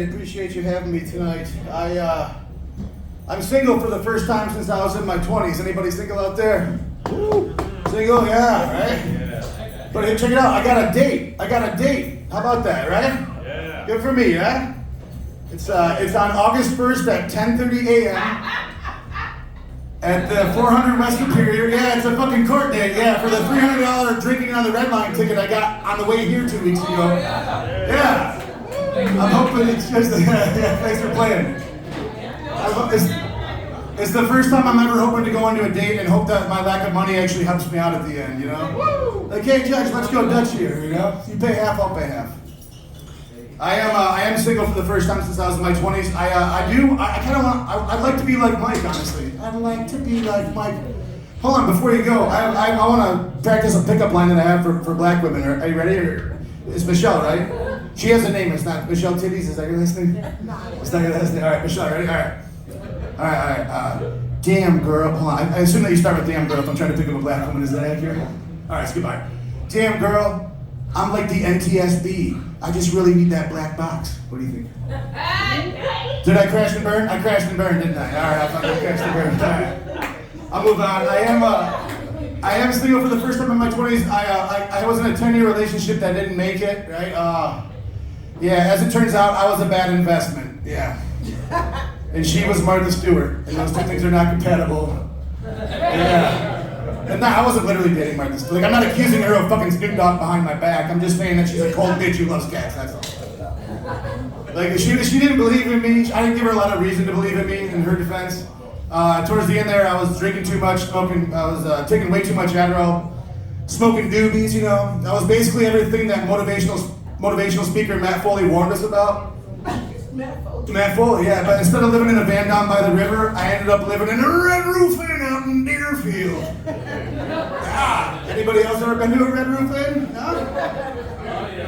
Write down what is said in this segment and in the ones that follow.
appreciate it. Appreciate you having me tonight. I'm single for the first time since I was in my 20s. Anybody single out there? Single? Yeah, right? But hey, check it out. I got a date. How about that, right? Yeah. Good for me, yeah? It's on August 1st at 10:30 a.m. at the 400 West Superior. Yeah, it's a fucking court date. Yeah, for the $300 drinking on the red line ticket I got on the way here 2 weeks ago. Yeah. I'm hoping it's just, thanks for playing. It's the first time I'm ever hoping to go into a date and hope that my lack of money actually helps me out at the end, you know? Like, hey, Judge, let's go Dutch here, you know? You pay half, I'll pay half. I am single for the first time since I was in my 20s. I'd like to be like Mike, honestly. I'd like to be like Mike. Hold on, before you go, I want to practice a pickup line that I have for black women. Are you ready? It's Michelle, right? She has a name. It's not Michelle Titties. Is that your last name? It's not your last name. All right, Michelle, ready? All right. Damn girl. Hold on. I assume that you start with damn girl if I'm trying to pick up a black woman. Is that accurate? All right, goodbye. Damn girl, I'm like the NTSB. I just really need that black box. What do you think? Did I crash and burn? I crashed and burned, didn't I? All right, I fucking crashed and burned. All right. I'll move on. I am single for the first time in my 20s. I was in a 10-year relationship that didn't make it, right? Yeah, as it turns out, I was a bad investment. Yeah. And she was Martha Stewart, and those two things are not compatible. Yeah. And no, I wasn't literally dating Martha Stewart. Like, I'm not accusing her of fucking Snoop Dogg behind my back. I'm just saying that she's a cold bitch who loves cats, that's all. Like, she didn't believe in me. I didn't give her a lot of reason to believe in me, in her defense. Towards the end there, I was drinking too much, smoking, I was taking way too much Adderall, smoking doobies, you know. I was basically everything that motivational speaker Matt Foley warned us about. Matt Foley, yeah, but instead of living in a van down by the river, I ended up living in a red roof inn out in Deerfield. Anybody else ever been to a red roof inn? No?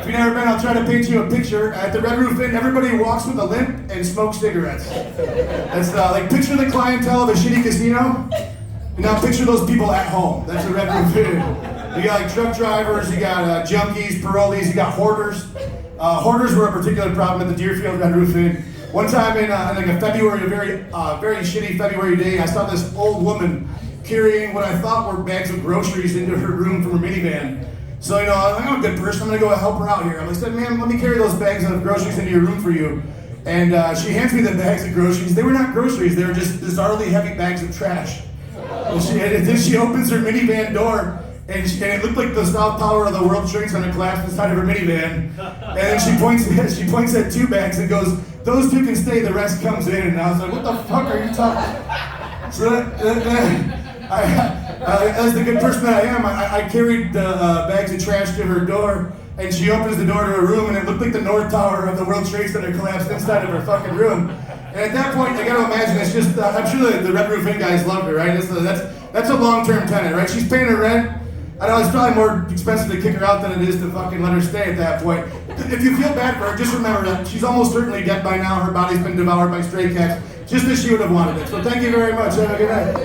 If you've never been, I'll try to paint you a picture. At the red roof inn, everybody walks with a limp and smokes cigarettes. That's like, picture the clientele of a shitty casino, and now picture those people at home. That's the red roof inn. You got like truck drivers, you got junkies, parolees, you got hoarders. Hoarders were a particular problem at the Deerfield Red Roof Inn. One time in like a February, a very shitty February day, I saw this old woman carrying what I thought were bags of groceries into her room from her minivan. So, you know, I'm a good person, I'm gonna go help her out here. I said, ma'am, let me carry those bags of groceries into your room for you. And she hands me the bags of groceries. They were not groceries, they were just bizarrely heavy bags of trash. And then she opens her minivan door, and it looked like the South Tower of the World Trade Center collapsed inside of her minivan. And then she points at 2 bags and goes, those 2 can stay, the rest comes in. And I was like, what the fuck are you talking? So as the good person that I am, I carried the bags of trash to her door, and she opens the door to her room, and it looked like the North Tower of the World Trade Center collapsed inside of her fucking room. And at that point, I gotta imagine it's just, I'm sure the Red Roof Inn guys loved her, right? That's a long-term tenant, right? She's paying her rent. I know it's probably more expensive to kick her out than it is to fucking let her stay at that point. If you feel bad for her, just remember that she's almost certainly dead by now. Her body's been devoured by stray cats, just as she would have wanted it. So thank you very much. Have a good night.